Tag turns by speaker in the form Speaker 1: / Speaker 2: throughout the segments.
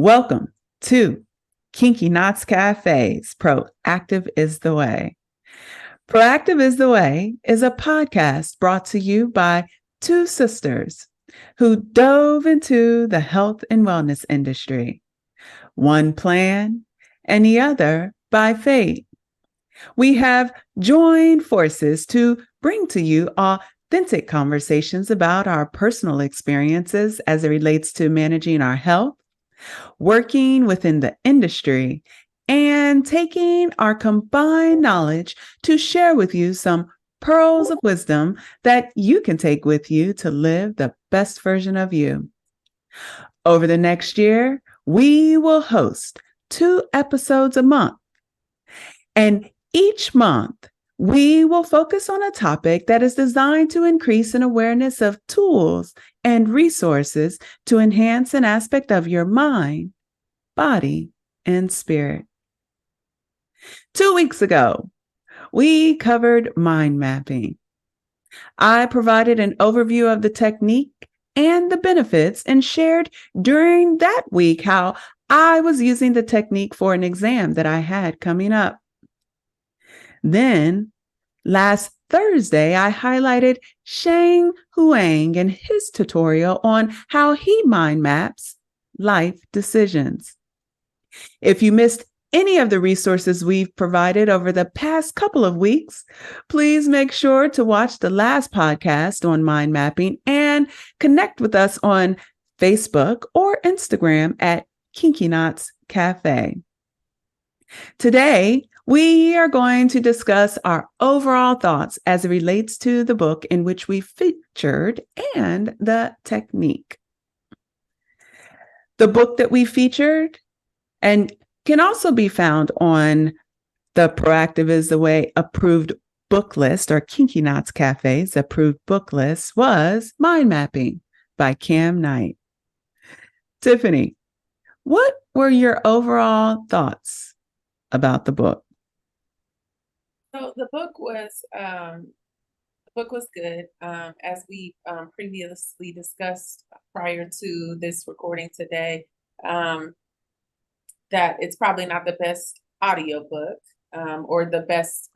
Speaker 1: Welcome to Kinky Knots Cafe's Proactive is the Way. Proactive is the Way is a podcast brought to you by two sisters who dove into the health and wellness industry, one plan and the other by fate. We have joined forces to bring to you authentic conversations about our personal experiences as it relates to managing our health, working within the industry, and taking our combined knowledge to share with you some pearls of wisdom that you can take with you to live the best version of you. Over the next year, we will host 2 episodes a month. And each month, we will focus on a topic that is designed to increase an awareness of tools and resources to enhance an aspect of your mind, body, and spirit. 2 weeks ago, we covered mind mapping. I provided an overview of the technique and the benefits and shared during that week how I was using the technique for an exam that I had coming up. Then, last Thursday, I highlighted Shang Huang and his tutorial on how he mind maps life decisions. If you missed any of the resources we've provided over the past couple of weeks, please make sure to watch the last podcast on mind mapping and connect with us on Facebook or Instagram at Kinky Knots Cafe. Today, we are going to discuss our overall thoughts as it relates to the book in which we featured and the technique. The book that we featured and can also be found on the Proactive is the Way approved book list, or Kinky Knots Cafe's approved book list, was Mind Mapping by Kam Knight. Tiffany, what were your overall thoughts about the book?
Speaker 2: So the book was good. As we previously discussed prior to this recording today, that it's probably not the best audiobook or the best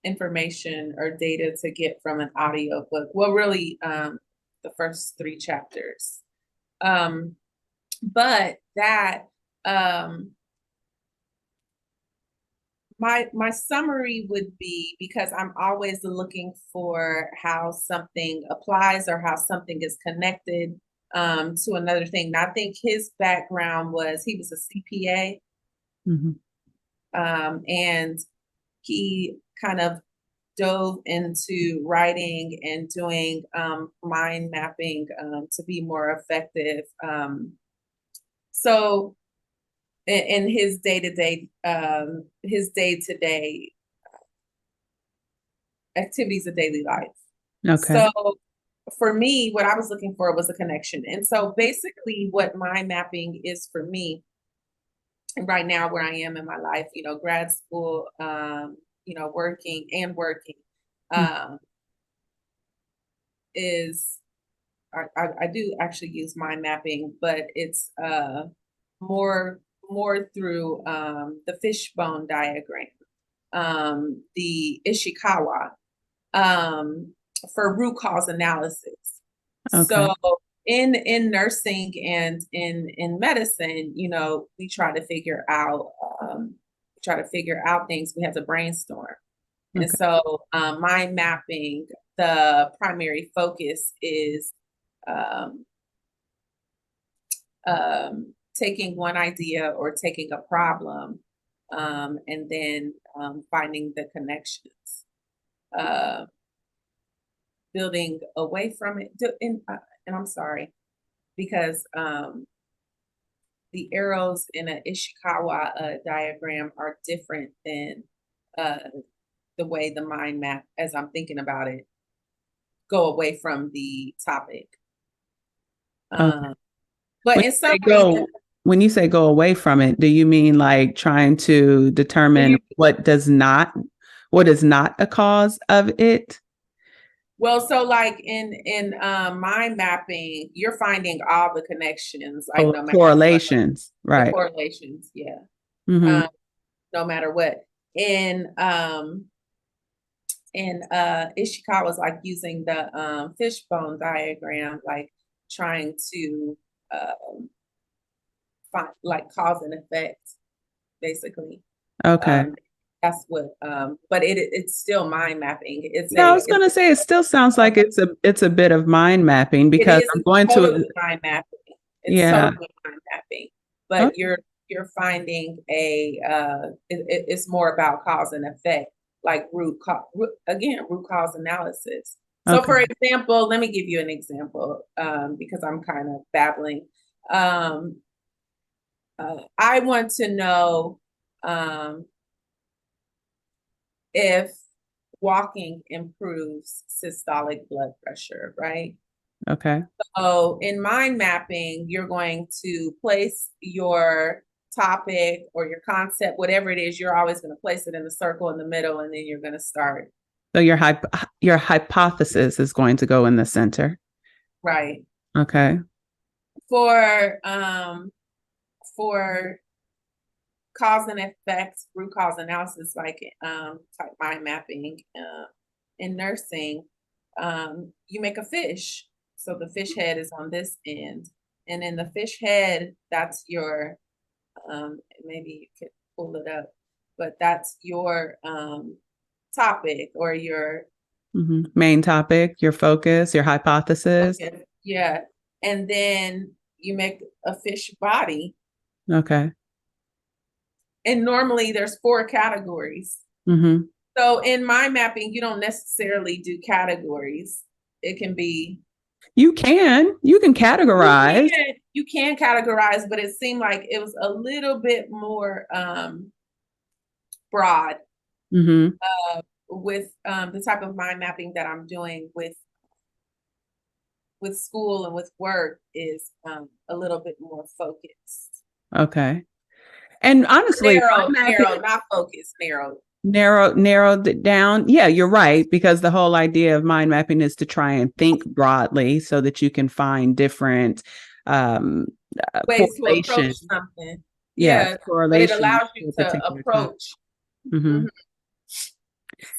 Speaker 2: information or data to get from an audiobook. Well, really, the first 3 chapters. But that my summary would be, because I'm always looking for how something applies or how something is connected to another thing. And I think his background was he was a CPA, and he kind of dove into writing and doing mind mapping to be more effective. So in his day-to-day activities of daily life.
Speaker 1: Okay.
Speaker 2: So for me, what I was looking for was a connection. And so basically what mind mapping is for me right now, where I am in my life, grad school, working, is I do actually use mind mapping, but it's more through the fishbone diagram, the Ishikawa, for root cause analysis. Okay. So in nursing and in medicine, we try to figure out things. We have to brainstorm. Okay. And so mind mapping, the primary focus is taking one idea or taking a problem and then finding the connections, building away from it. And I'm sorry, because the arrows in an Ishikawa diagram are different than the way the mind map, as I'm thinking about it, go away from the topic.
Speaker 1: Okay.
Speaker 2: But
Speaker 1: when
Speaker 2: in some
Speaker 1: when you say go away from it, do you mean like trying to determine what is not a cause of it?
Speaker 2: Well, so like in mind mapping, you're finding all the connections, like
Speaker 1: Oh,
Speaker 2: no matter what,
Speaker 1: correlations.
Speaker 2: the
Speaker 1: Right.
Speaker 2: correlations, yeah.
Speaker 1: Mm-hmm.
Speaker 2: Um, no matter what. In Ishikawa was like using the fishbone diagram, like trying to find like cause and effect, basically.
Speaker 1: Okay.
Speaker 2: Um, that's what but it's still mind mapping.
Speaker 1: Yeah, I was going to say it still sounds like it's a bit of mind mapping
Speaker 2: It
Speaker 1: because
Speaker 2: is
Speaker 1: I'm going to
Speaker 2: totally mind mapping. It's
Speaker 1: yeah.
Speaker 2: totally mind mapping, but
Speaker 1: Okay.
Speaker 2: you're finding it's more about cause and effect, like root cause analysis. So,
Speaker 1: Okay.
Speaker 2: for example, let me give you an example because I'm kind of babbling. Um, I want to know um, if walking improves systolic blood pressure, right?
Speaker 1: Okay.
Speaker 2: So in mind mapping, you're going to place your topic or your concept, whatever it is, you're always going to place it in the circle in the middle, and then you're going to start.
Speaker 1: So your hypothesis is going to go in the center.
Speaker 2: Right.
Speaker 1: Okay.
Speaker 2: For cause and effect, root cause analysis, like type mind mapping in nursing, you make a fish. So the fish head is on this end. And in the fish head, that's your maybe you could pull it up, but that's your topic or your
Speaker 1: Main topic, your focus, your hypothesis.
Speaker 2: focus. Yeah. And then you make a fish body.
Speaker 1: Okay.
Speaker 2: And normally there's 4 categories.
Speaker 1: Mm-hmm.
Speaker 2: So in mind mapping, you don't necessarily do categories. It can be
Speaker 1: You can categorize.
Speaker 2: you can categorize, but it seemed like it was a little bit more broad
Speaker 1: Mm-hmm.
Speaker 2: with the type of mind mapping that I'm doing with school and with work is a little bit more focused.
Speaker 1: Okay. And honestly,
Speaker 2: Narrow,
Speaker 1: mind
Speaker 2: narrow,
Speaker 1: mapping
Speaker 2: not focused, narrow.
Speaker 1: narrowed it down. Yeah, you're right, because the whole idea of mind mapping is to try and think broadly so that you can find different um
Speaker 2: Ways to approach
Speaker 1: correlation.
Speaker 2: something.
Speaker 1: Yes,
Speaker 2: Yeah, but it
Speaker 1: correlation
Speaker 2: allows
Speaker 1: to
Speaker 2: you
Speaker 1: a
Speaker 2: to
Speaker 1: particular topic.
Speaker 2: approach.
Speaker 1: Mm-hmm.
Speaker 2: Mhm.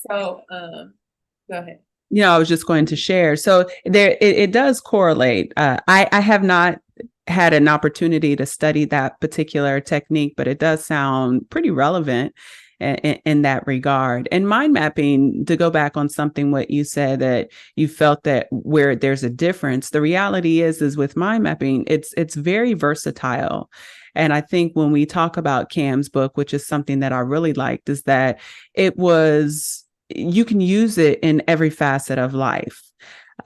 Speaker 2: So, go ahead.
Speaker 1: I was just going to share. So it does correlate. I have not had an opportunity to study that particular technique, but it does sound pretty relevant in that regard. And mind mapping, to go back on something what you said, that you felt that where there's a difference, the reality is with mind mapping, it's very versatile. And I think when we talk about Kam's book, which is something that I really liked, is that you can use it in every facet of life.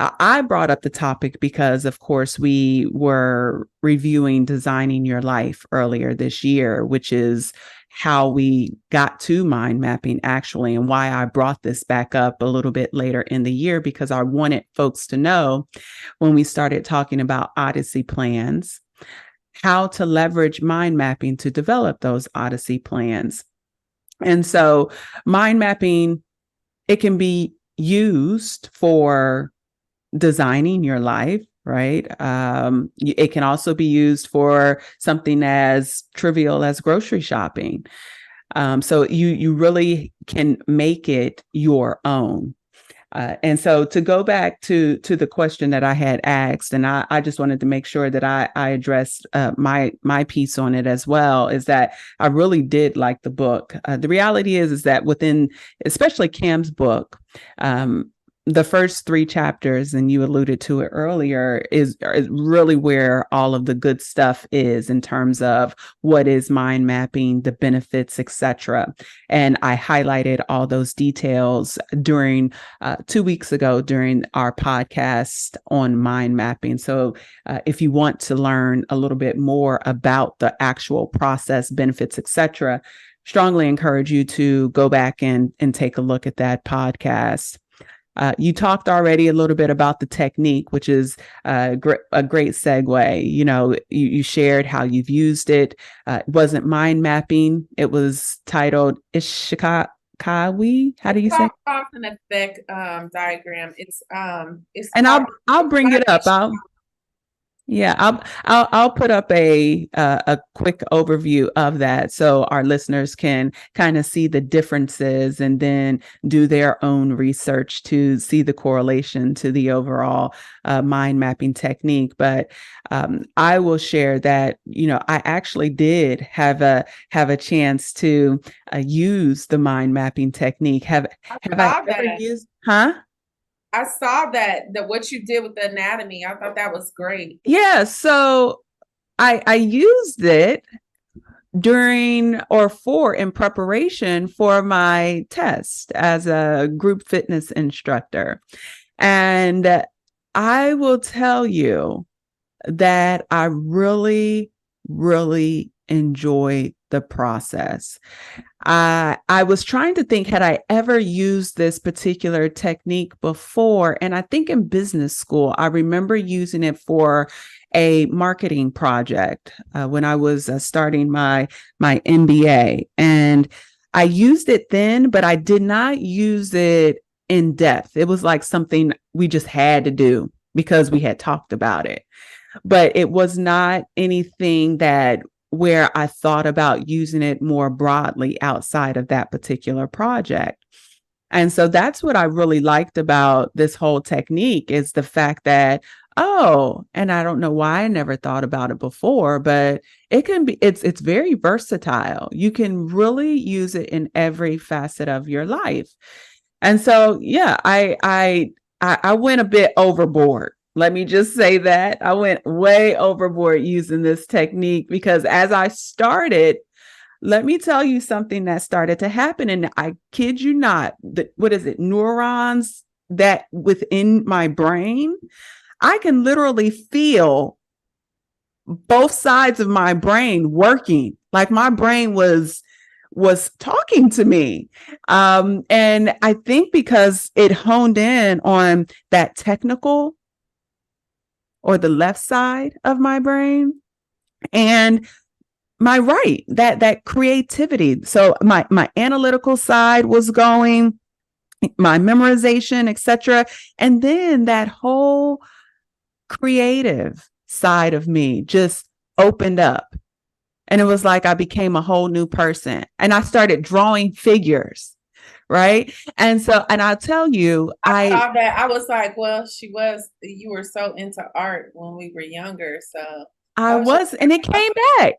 Speaker 1: I brought up the topic because, of course, we were reviewing Designing Your Life earlier this year, which is how we got to mind mapping, actually, and why I brought this back up a little bit later in the year, because I wanted folks to know when we started talking about Odyssey plans, how to leverage mind mapping to develop those Odyssey plans. And so mind mapping, it can be used for designing your life, right? It can also be used for something as trivial as grocery shopping. So you really can make it your own. And so to go back to the question that I had asked, and I just wanted to make sure that I addressed my piece on it as well, is that I really did like the book. The reality is that within, especially Kam's book, the first 3 chapters, and you alluded to it earlier, is really where all of the good stuff is in terms of what is mind mapping, the benefits, etc. And I highlighted all those details during 2 weeks ago during our podcast on mind mapping. So if you want to learn a little bit more about the actual process, benefits, etc., strongly encourage you to go back and take a look at that podcast. You talked already a little bit about the technique, which is a great segue. You shared how you've used it. It wasn't mind mapping. It was titled Kawi. How do you say?
Speaker 2: Cause and effect diagram. It's
Speaker 1: And
Speaker 2: called
Speaker 1: I'll bring it up.
Speaker 2: issue.
Speaker 1: Yeah, I'll put up a quick overview of that so our listeners can kind of see the differences and then do their own research to see the correlation to the overall mind mapping technique. But I will share that I actually did have a chance to use the mind mapping technique. Have I
Speaker 2: Saw
Speaker 1: ever
Speaker 2: that.
Speaker 1: used? Huh?
Speaker 2: I saw that what you did with the anatomy. I thought that was great.
Speaker 1: Yeah. So I used it during or for in preparation for my test as a group fitness instructor. And I will tell you that I really, really enjoy the process. I was trying to think, had I ever used this particular technique before? And I think in business school, I remember using it for a marketing project when I was starting my MBA. And I used it then, but I did not use it in depth. It was like something we just had to do because we had talked about it. But it was not anything that where I thought about using it more broadly outside of that particular project. And so that's what I really liked about this whole technique is the fact that, oh, and I don't know why I never thought about it before, but it's very versatile. You can really use it in every facet of your life. And so, yeah, I went a bit overboard. Let me just say that I went way overboard using this technique because as I started, let me tell you something that started to happen. And I kid you not, what is it? Neurons that within my brain, I can literally feel both sides of my brain working. Like my brain was talking to me. And I think because it honed in on that technical or the left side of my brain and my right, that creativity. So my analytical side was going, my memorization, etc. And then that whole creative side of me just opened up. And it was like I became a whole new person. And I started drawing figures, right? And so, and I'll tell you,
Speaker 2: I saw that. I was like, well, you were so into art when we were younger. So
Speaker 1: I
Speaker 2: I was just,
Speaker 1: was, and it came back.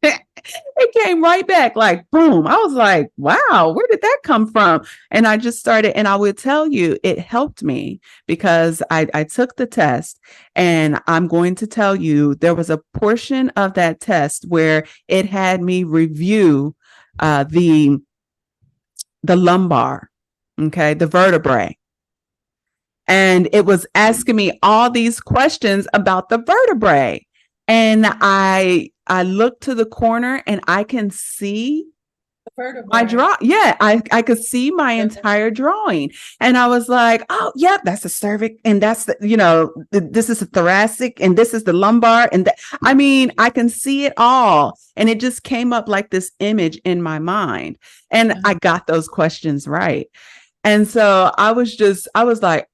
Speaker 1: It came right back like boom. I was like, wow, where did that come from? And I just started, and I will tell you, it helped me because I took the test, and I'm going to tell you there was a portion of that test where it had me review the lumbar, okay, the vertebrae. And it was asking me all these questions about the vertebrae. And I look to the corner and I can see my draw. Yeah, I could see my entire drawing. And I was like, oh, yeah, that's the cervix. And that's this is the thoracic and this is the lumbar. And I mean, I can see it all. And it just came up like this image in my mind. And I got those questions right. And so I was like,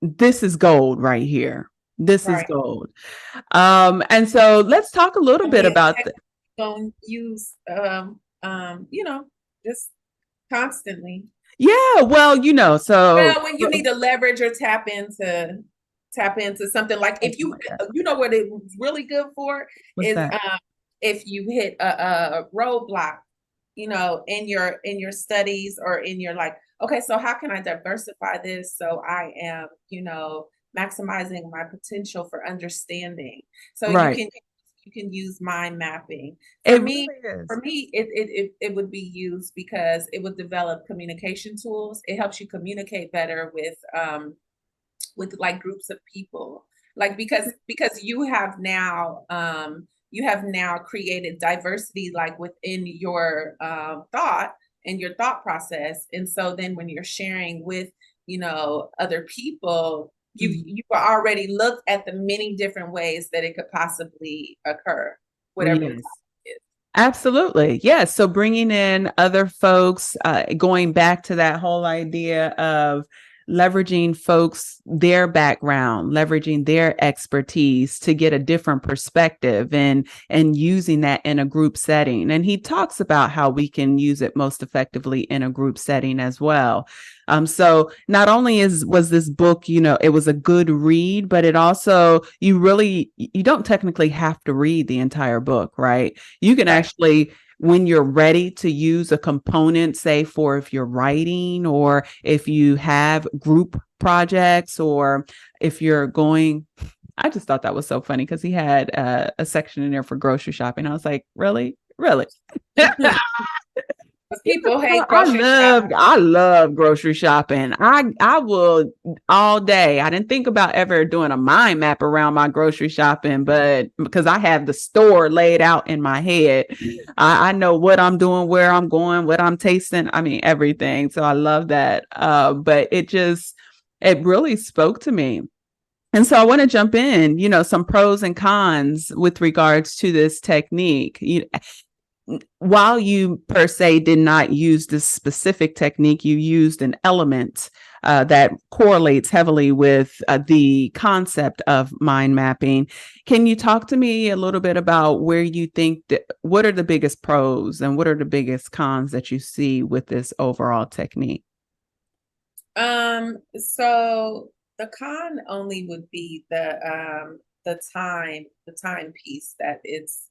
Speaker 1: this is gold right here. This is gold. And so let's talk a little bit about
Speaker 2: don't use just constantly.
Speaker 1: Yeah, well, so
Speaker 2: Well, when you need to leverage or tap into something like if you know what it was really good for
Speaker 1: what's
Speaker 2: is
Speaker 1: that?
Speaker 2: if you hit a roadblock, in your studies or in your like, okay, so how can I diversify this so I am, maximizing my potential for understanding. So
Speaker 1: Right.
Speaker 2: you can use mind mapping.
Speaker 1: It really is.
Speaker 2: For me, it would be used because it would develop communication tools. It helps you communicate better with like groups of people. Like because you have now created diversity like within your thought and your thought process. And so then when you're sharing with, other people, you already looked at the many different ways that it could possibly occur, whatever the
Speaker 1: Yes.
Speaker 2: topic is.
Speaker 1: Absolutely. Yes. So bringing in other folks, going back to that whole idea of leveraging folks, their background, leveraging their expertise to get a different perspective and using that in a group setting. And he talks about how we can use it most effectively in a group setting as well. So not only was this book, it was a good read, but it also, you don't technically have to read the entire book, right? You can
Speaker 2: Right.
Speaker 1: actually, when you're ready to use a component, say for if you're writing or if you have group projects or if you're going, I just thought that was so funny because he had a section in there for grocery shopping. I was like, really? Really?
Speaker 2: People hate
Speaker 1: I
Speaker 2: grocery shopping.
Speaker 1: love grocery shopping. I will all day. I didn't think about ever doing a mind map around my grocery shopping, but because I have the store laid out in my head, I know what I'm doing, where I'm going, what I'm tasting. I mean, everything. So I love that. But it really spoke to me. And so I want to jump in, some pros and cons with regards to this technique. While you per se did not use this specific technique, you used an element that correlates heavily with the concept of mind mapping. Can you talk to me a little bit about where you think what are the biggest pros and what are the biggest cons that you see with this overall technique?
Speaker 2: So the con only would be the time piece that it's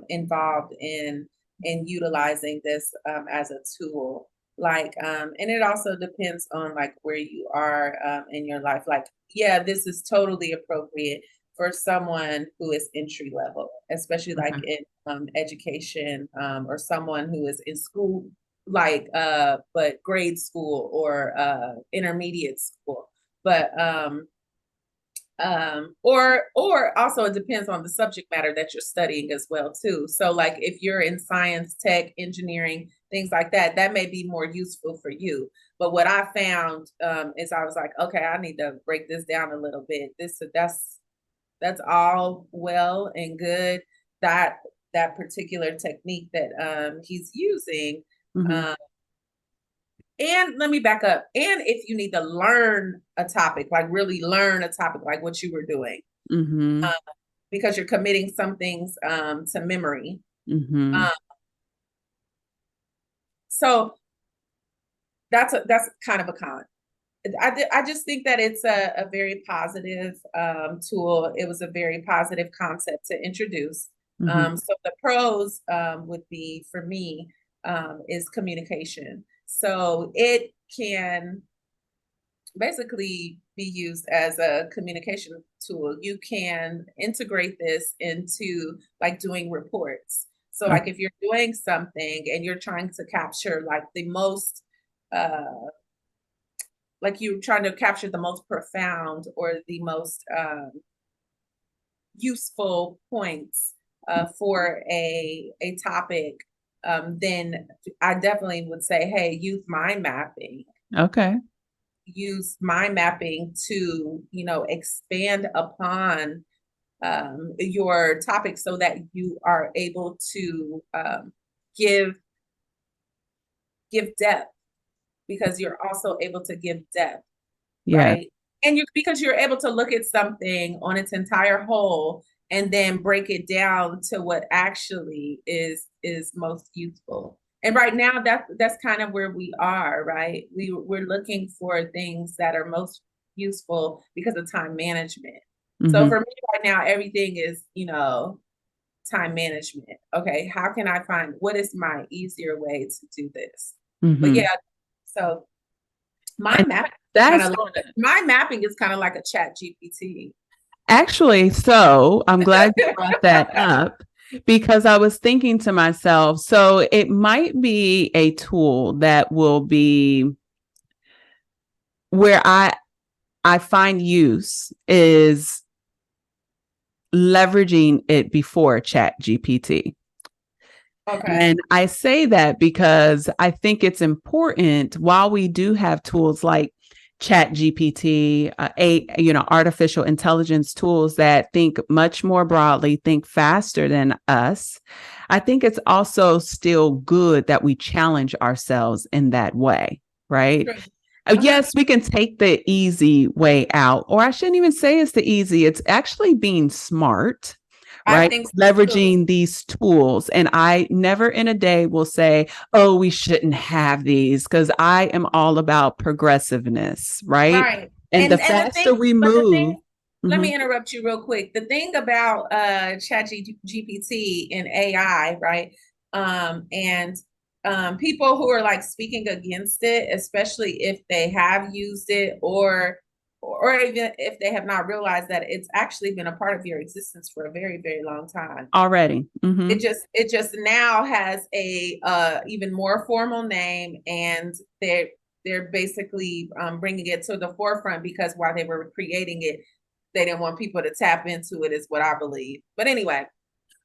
Speaker 2: involved in utilizing this as a tool. And it also depends on like where you are in your life. Like, yeah, this is totally appropriate for someone who is entry level, especially like
Speaker 1: Okay.
Speaker 2: in education, or someone who is in school, but grade school or intermediate school. But or also it depends on the subject matter that you're studying as well too. So like if you're in science, tech, engineering, things like that, that may be more useful for you. But what I found is I was like, okay, I need to break this down a little bit. That's all well and good, that that particular technique that he's using.
Speaker 1: Mm-hmm.
Speaker 2: um, and let me back up. And if you need to learn a topic, like really learn a topic, like what you were doing,
Speaker 1: Mm-hmm.
Speaker 2: um, because you're committing some things to memory.
Speaker 1: Mm-hmm.
Speaker 2: Um, so that's kind of a con. I just think that it's a very positive tool. It was a very positive concept to introduce.
Speaker 1: Mm-hmm.
Speaker 2: So the pros would be for me is communication. So it can basically be used as a communication tool. You can integrate this into like doing reports. So
Speaker 1: Okay.
Speaker 2: like if you're doing something and you're trying to capture like the most uh like you're trying to capture the most profound or the most useful points for a topic, then I definitely would say, hey,
Speaker 1: Okay.
Speaker 2: use mind mapping to, expand upon your topic so that you are able to give give depth, because you're also able to give depth,
Speaker 1: Yeah.
Speaker 2: right? And you because you're able to look at something on its entire whole and then break it down to what actually is most useful. And right now that's kind of where we are, right? We're looking for things that are most useful because of time management. So
Speaker 1: Mm-hmm.
Speaker 2: for me right now, everything is, time management. Okay, how can I find what is my easier way to do this? But
Speaker 1: Mm-hmm.
Speaker 2: yeah, so
Speaker 1: And
Speaker 2: mind mapping kind
Speaker 1: that's
Speaker 2: of like mind mapping is kind of like a chat GPT.
Speaker 1: actually, so I'm glad you brought that up because I was thinking to myself, so it might be a tool that will be where I find use is leveraging it before chat GPT.
Speaker 2: Okay.
Speaker 1: And I say that because I think it's important while we do have tools like Chat GPT, artificial intelligence tools that think much more broadly, think faster than us. I think it's also still good that we challenge ourselves in that way, right?
Speaker 2: True. Uh-huh.
Speaker 1: Yes, we can take the easy way out, or I shouldn't even say it's the easy. It's actually being smart,
Speaker 2: I
Speaker 1: right?
Speaker 2: think so too.
Speaker 1: Leveraging these tools. And I never in a day will say, oh, we shouldn't have these, because I am all about progressiveness, right?
Speaker 2: Right.
Speaker 1: And the
Speaker 2: And the
Speaker 1: faster
Speaker 2: thing,
Speaker 1: we
Speaker 2: but the
Speaker 1: move,
Speaker 2: thing, let
Speaker 1: mhm,
Speaker 2: me interrupt you real quick. The thing about GPT and AI, right? And people who are like speaking against it, especially if they have used it or even if they have not realized that it's actually been a part of your existence for a very, very long time.
Speaker 1: already.
Speaker 2: It just now has a even more formal name, and they're basically bringing it to the forefront because while they were creating it, they didn't want people to tap into it, is what I believe. But anyway,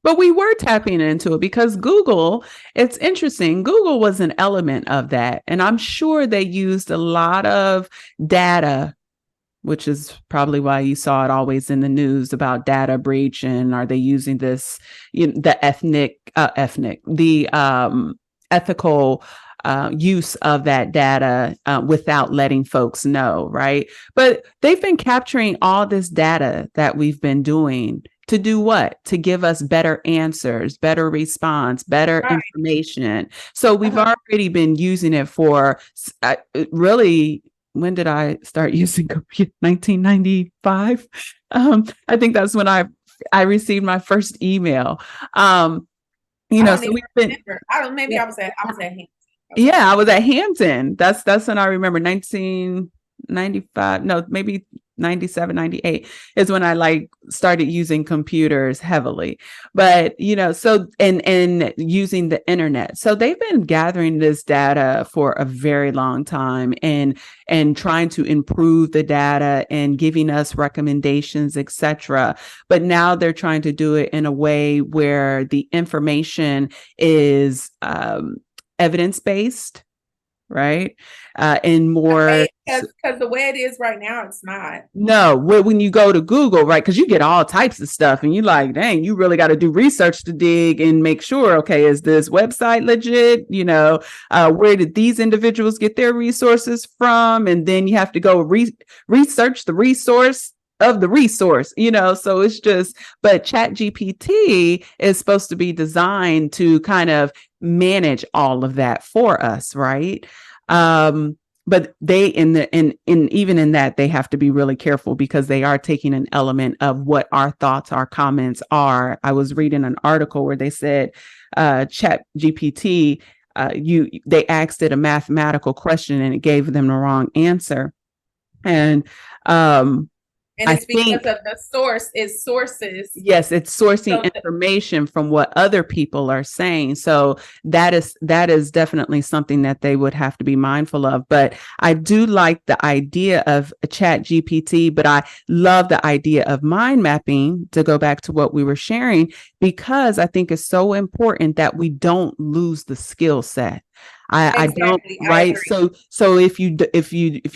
Speaker 1: But we were tapping into it because Google, it's interesting. Google was an element of that. And I'm sure they used a lot of data, which is probably why you saw it always in the news about data breach. And are they using this, the ethical use of that data without letting folks know, right? But they've been capturing all this data that we've been doing to do what? To give us better answers, better response, better
Speaker 2: right.
Speaker 1: information. So we've
Speaker 2: Uh-huh.
Speaker 1: already been using it for really. When did I start using computer? 1995. I think that's when I received my first email.
Speaker 2: I don't
Speaker 1: So
Speaker 2: even
Speaker 1: we've been,
Speaker 2: remember. I don't. Maybe
Speaker 1: yeah,
Speaker 2: I was at Hampton. I was at
Speaker 1: yeah, I
Speaker 2: Hampton.
Speaker 1: was at Hampton. That's when I remember 1995. No, maybe 97, 98 is when I like started using computers heavily. But, so and using the internet. So they've been gathering this data for a very long time and trying to improve the data and giving us recommendations, etc. But now they're trying to do it in a way where the information is evidence based, right? And more.
Speaker 2: Because the way it is right now, it's not.
Speaker 1: No, when you go to Google, right? Because you get all types of stuff, and you like, dang, you really got to do research to dig and make sure, okay, is this website legit? Where did these individuals get their resources from? And then you have to go research the resource of the resource, so it's just, but Chat GPT is supposed to be designed to kind of manage all of that for us, right? But they in even in that, they have to be really careful because they are taking an element of what our thoughts, our comments are. I was reading an article where they said Chat GPT, they asked it a mathematical question and it gave them the wrong answer. And
Speaker 2: And
Speaker 1: I
Speaker 2: it's because
Speaker 1: think,
Speaker 2: of the source is sources.
Speaker 1: yes, it's sourcing
Speaker 2: So
Speaker 1: information from what other people are saying. So that is definitely something that they would have to be mindful of. But I do like the idea of a Chat GPT, but I love the idea of mind mapping, to go back to what we were sharing, because I think it's so important that we don't lose the skill set. I don't,
Speaker 2: exactly, I
Speaker 1: right?
Speaker 2: agree.
Speaker 1: So if you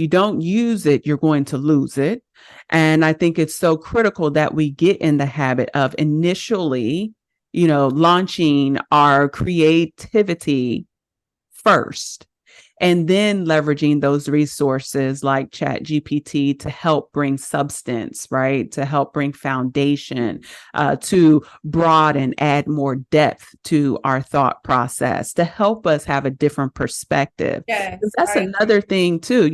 Speaker 1: don't use it, you're going to lose it. And I think it's so critical that we get in the habit of initially, launching our creativity first, and then leveraging those resources like Chat GPT to help bring substance, right? To help bring foundation, to broaden, add more depth to our thought process, to help us have a different perspective.
Speaker 2: Yes,
Speaker 1: That's
Speaker 2: I agree.
Speaker 1: another thing too.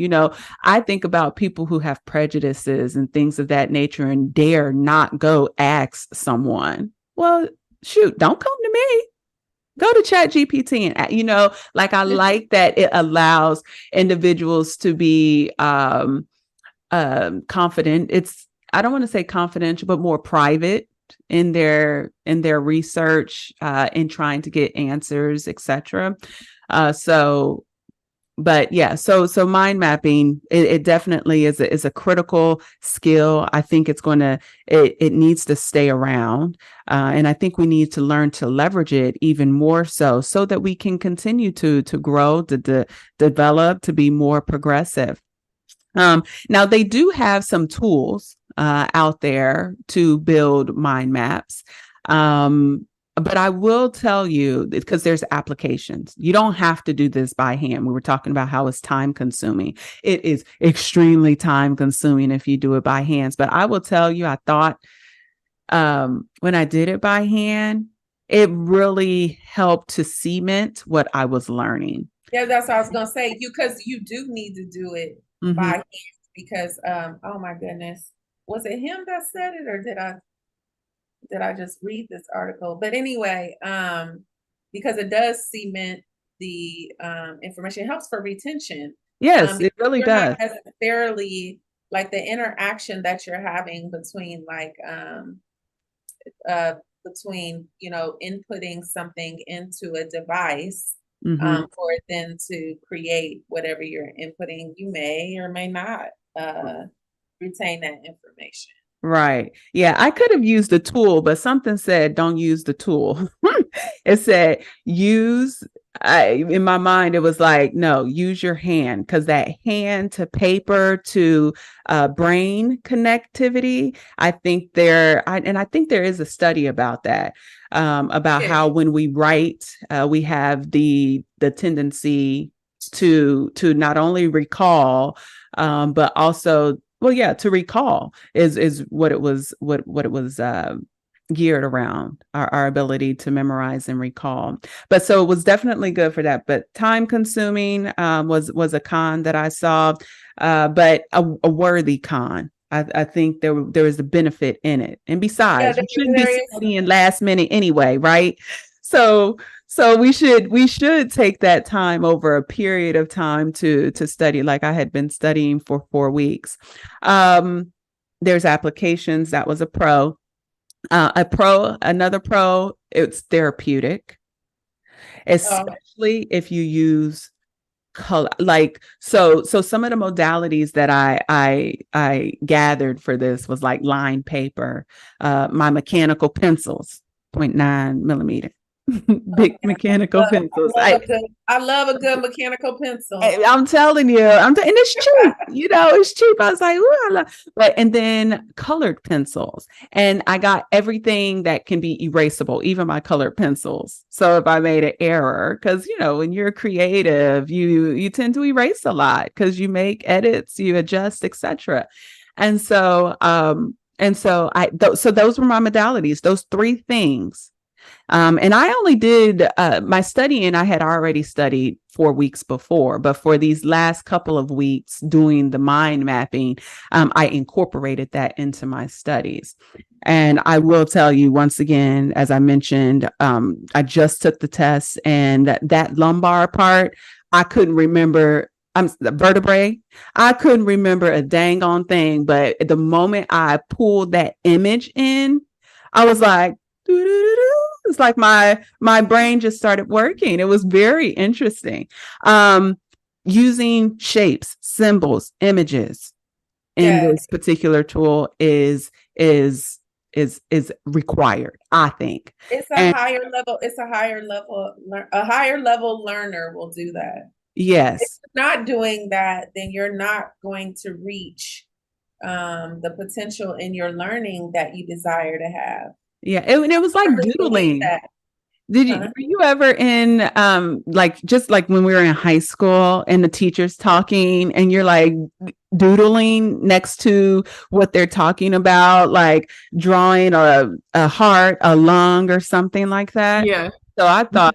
Speaker 1: I think about people who have prejudices and things of that nature and dare not go ask someone. Well, shoot, don't come to me. Go to Chat GPT, and like, I like that it allows individuals to be confident. It's, I don't want to say confidential, but more private in their research, in trying to get answers, etc. So but yeah, so mind mapping, it definitely is a critical skill. I think it needs to stay around, and I think we need to learn to leverage it even more so that we can continue to grow, to develop, to be more progressive. Now they do have some tools out there to build mind maps. But I will tell you, because there's applications. You don't have to do this by hand. We were talking about how it's time consuming. It is extremely time consuming if you do it by hands. But I will tell you, I thought when I did it by hand, it really helped to cement what I was learning.
Speaker 2: Yeah, that's what I was gonna say. Because you do need to do it by hand because oh my goodness. Was it him that said it, or did I just read this article? But anyway, because it does cement the information, it helps for retention.
Speaker 1: Yes, it really
Speaker 2: You're
Speaker 1: does.
Speaker 2: not necessarily like the interaction that you're having between between inputting something into a device for it then to create whatever you're inputting. You may or may not retain that information.
Speaker 1: Right. Yeah, I could have used the tool, but something said don't use the tool. It said use in my mind, it was like, no, use your hand, because that hand to paper to brain connectivity, I think I think there is a study about that, about how when we write, we have the tendency to not only recall, but also, well, yeah, to recall is what it was, what it was geared around, our ability to memorize and recall. But so it was definitely good for that. But time consuming was a con that I saw, but a worthy con. I think there was a benefit in it. And besides, you shouldn't be studying last minute anyway, right? So we should take that time over a period of time to study. Like I had been studying for 4 weeks. There's applications. That was a pro. Another pro, it's therapeutic, especially if you use color. Like, so some of the modalities that I gathered for this was like line paper, my mechanical pencils, 0.9 millimeter. Big mechanical pencils.
Speaker 2: I love a good mechanical pencil.
Speaker 1: I'm telling you, and it's cheap. It's cheap. I was like, ooh, but and then colored pencils, and I got everything that can be erasable, even my colored pencils. So if I made an error, because when you're creative, you tend to erase a lot because you make edits, you adjust, etc. And so so those were my modalities. Those 3 things. And I only did my studying. I had already studied 4 weeks before, but for these last couple of weeks doing the mind mapping, I incorporated that into my studies. And I will tell you once again, as I mentioned, I just took the test, and that lumbar part, I couldn't remember. The vertebrae, I couldn't remember a dang on thing. But the moment I pulled that image in, I was like, doo-doo-doo-doo. It's like my brain just started working. It was very interesting. Using shapes, symbols, images in this particular tool is required, I think.
Speaker 2: It's a higher level. A higher level learner will do that.
Speaker 1: Yes.
Speaker 2: If you're not doing that, then you're not going to reach the potential in your learning that you desire to have.
Speaker 1: Yeah, it was like doodling. Were you ever in like, just like when we were in high school and the teacher's talking and you're like doodling next to what they're talking about, like drawing a heart, a lung, or something like that?
Speaker 2: Yeah.
Speaker 1: So I thought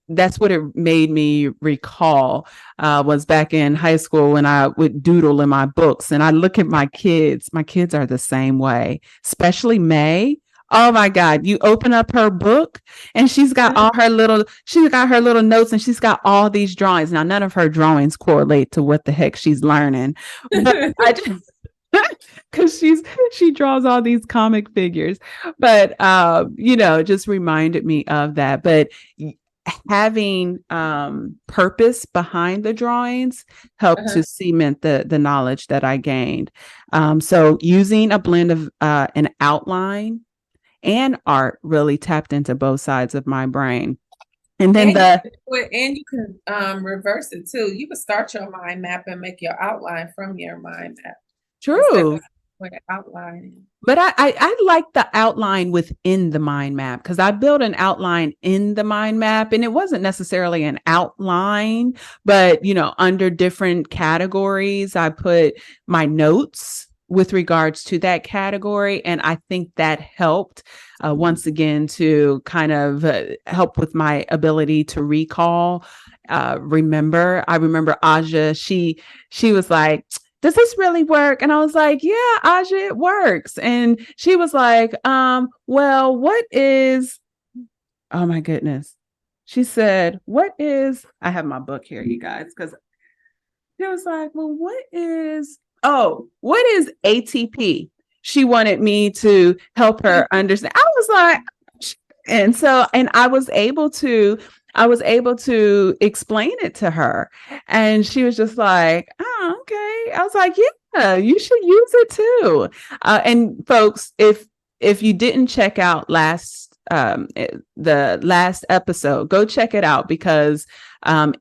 Speaker 1: that's what it made me recall, was back in high school when I would doodle in my books. And I look at my kids are the same way, especially May. Oh my God, you open up her book and she's got her little notes, and she's got all these drawings. Now, none of her drawings correlate to what the heck she's learning, but I just, because she draws all these comic figures, but just reminded me of that. But having purpose behind the drawings helped to cement the knowledge that I gained. So using a blend of an outline and art really tapped into both sides of my brain. And then
Speaker 2: and you can reverse it too. You can start your mind map and make your outline from your mind map.
Speaker 1: true.
Speaker 2: With outline.
Speaker 1: But I like the outline within the mind map, because I built an outline in the mind map, and it wasn't necessarily an outline, but under different categories, I put my notes with regards to that category. And I think that helped once again to kind of help with my ability to recall. I remember Aja, she was like, does this really work? And I was like, yeah, Aja, it works. And she was like, well, what is, oh my goodness. She said, I have my book here, you guys, because she was like, well, what is ATP? She wanted me to help her understand. I was like, and I was able to explain it to her, and she was just like, oh, okay. I was like, yeah, you should use it too. And folks, if you didn't check out the last episode, go check it out, because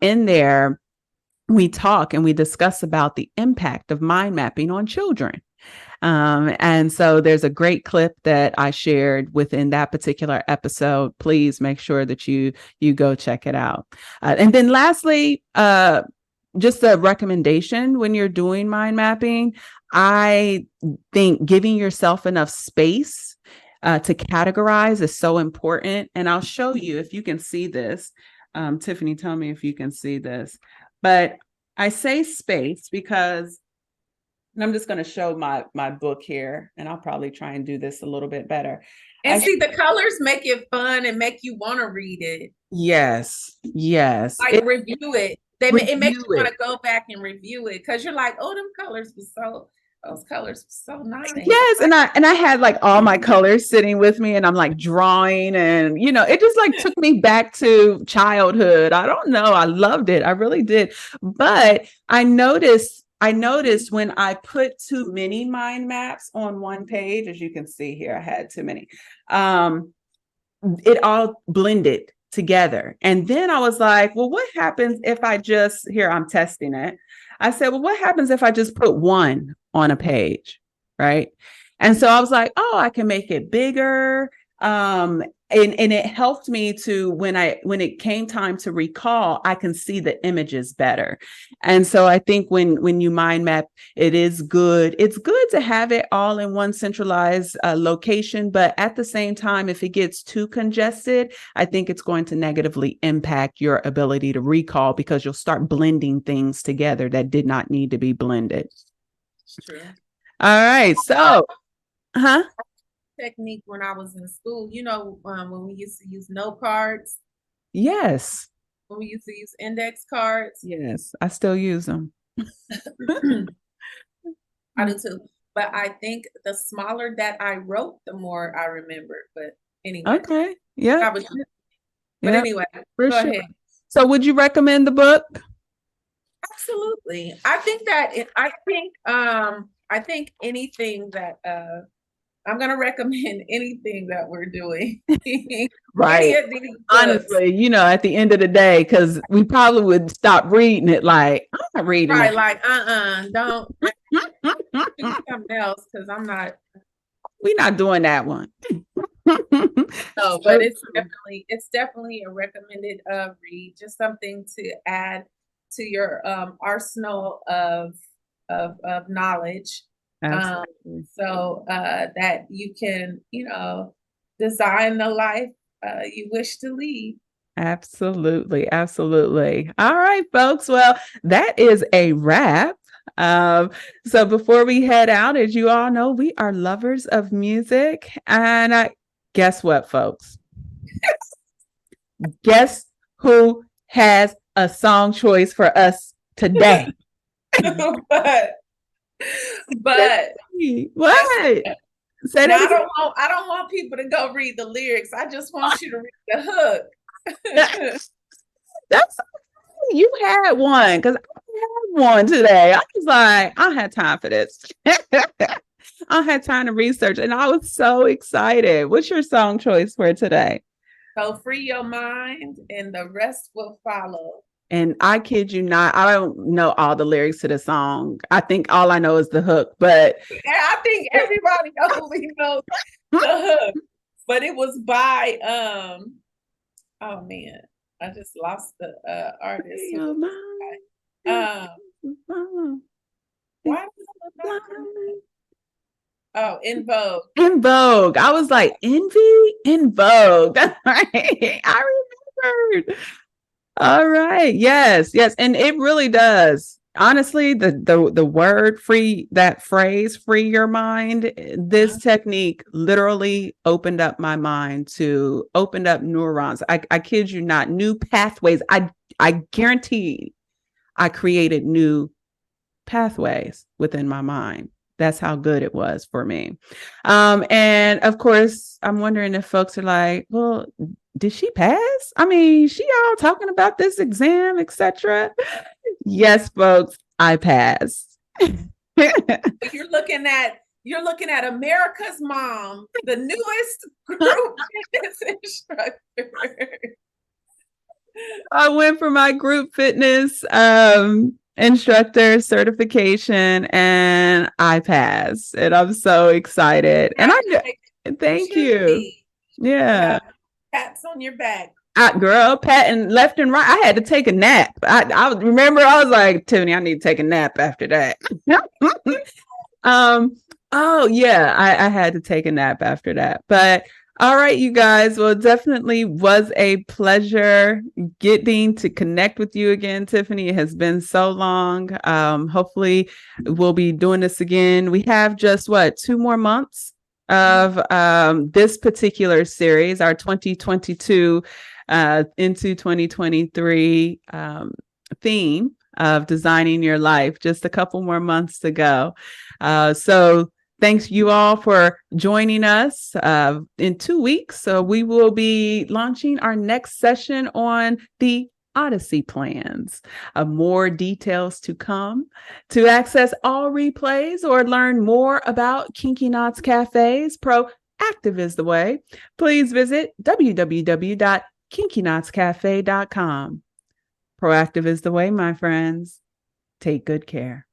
Speaker 1: in there we talk and we discuss about the impact of mind mapping on children. And so there's a great clip that I shared within that particular episode. Please make sure that you go check it out. And then lastly, just a recommendation when you're doing mind mapping, I think giving yourself enough space to categorize is so important. And I'll show you if you can see this. Tiffany, tell me if you can see this. But I say space because, and I'm just going to show my book here, and I'll probably try and do this a little bit better.
Speaker 2: And see, the colors make it fun and make you want to read it.
Speaker 1: Yes.
Speaker 2: Like review it. It makes you want to go back and review it, because you're like, oh, those colors were so nice.
Speaker 1: Yes, and I had like all my colors sitting with me, and I'm like drawing, and it just like took me back to childhood. I don't know. I loved it. I really did. But I noticed when I put too many mind maps on one page, as you can see here, I had too many. It all blended together. And then I was like, well, what happens if I'm testing it. I said, well, what happens if I just put one on a page, right? And so I was like, oh, I can make it bigger. And it helped me to, when it came time to recall, I can see the images better. And so I think when you mind map, it is good. It's good to have it all in one centralized location, but at the same time, if it gets too congested, I think it's going to negatively impact your ability to recall, because you'll start blending things together that did not need to be blended.
Speaker 2: True.
Speaker 1: All right. So,
Speaker 2: technique when I was in school, when we used to use note cards.
Speaker 1: Yes.
Speaker 2: When we used to use index cards.
Speaker 1: Yes, I still use them.
Speaker 2: I do too. But I think the smaller that I wrote, the more I remembered. But anyway.
Speaker 1: Okay. Yeah.
Speaker 2: But anyway, go ahead.
Speaker 1: So would you recommend the book?
Speaker 2: Absolutely. I think anything that I'm going to recommend anything that we're doing.
Speaker 1: Right. Honestly, at the end of the day, because we probably would stop reading it like, I'm not reading
Speaker 2: right,
Speaker 1: it.
Speaker 2: Like, don't do something else, because
Speaker 1: we're not doing that one.
Speaker 2: No, but it's definitely a recommended read, just something to add to your arsenal of knowledge. So that you can, design the life you wish to lead.
Speaker 1: Absolutely. All right, folks. Well, that is a wrap. So before we head out, as you all know, we are lovers of music. And guess what, folks? Guess who has a song choice for us today?
Speaker 2: But
Speaker 1: what?
Speaker 2: Say that. I don't want people to go read the lyrics. I just want you to read the hook.
Speaker 1: That's you had one, because I had one today. I was like, I had time for this. I had time to research, and I was so excited. What's your song choice for today?
Speaker 2: So free your mind and the rest will follow.
Speaker 1: And I kid you not, I don't know all the lyrics to the song. I think all I know is the hook, but
Speaker 2: And I think everybody only knows the hook. But it was by oh man, I just lost the artist. Why oh, In Vogue.
Speaker 1: In Vogue. I was like, Envy? In Vogue. That's right. I remembered. All right. Yes. Yes. And it really does. Honestly, the word free, that phrase, free your mind, this technique literally opened up my mind to opened up neurons. I kid you not, new pathways. I guarantee I created new pathways within my mind. That's how good it was for me. And of course, I'm wondering if folks are like, well, did she pass? I mean, she all talking about this exam, etc. Yes, folks, I passed.
Speaker 2: You're looking at America's Mom, the newest group fitness instructor.
Speaker 1: I went for my group fitness instructor certification and I passed. And I'm so excited. And thank you. Yeah.
Speaker 2: Pats on your back.
Speaker 1: Girl, patting left and right. I had to take a nap. I remember I was like, Tiffany, I need to take a nap after that. Oh yeah, I had to take a nap after that. But all right, you guys. Well, it definitely was a pleasure getting to connect with you again, Tiffany. It has been so long. Hopefully we'll be doing this again. We have just 2 more months of this particular series, our 2022 into 2023 theme of designing your life. Just a couple more months to go. So thanks you all for joining us in 2 weeks. So we will be launching our next session on the Odyssey plans. More details to come. To access all replays or learn more about Kinky Knots Cafes, Proactive is the way. Please visit www.kinkyknotscafe.com. Proactive is the way, my friends. Take good care.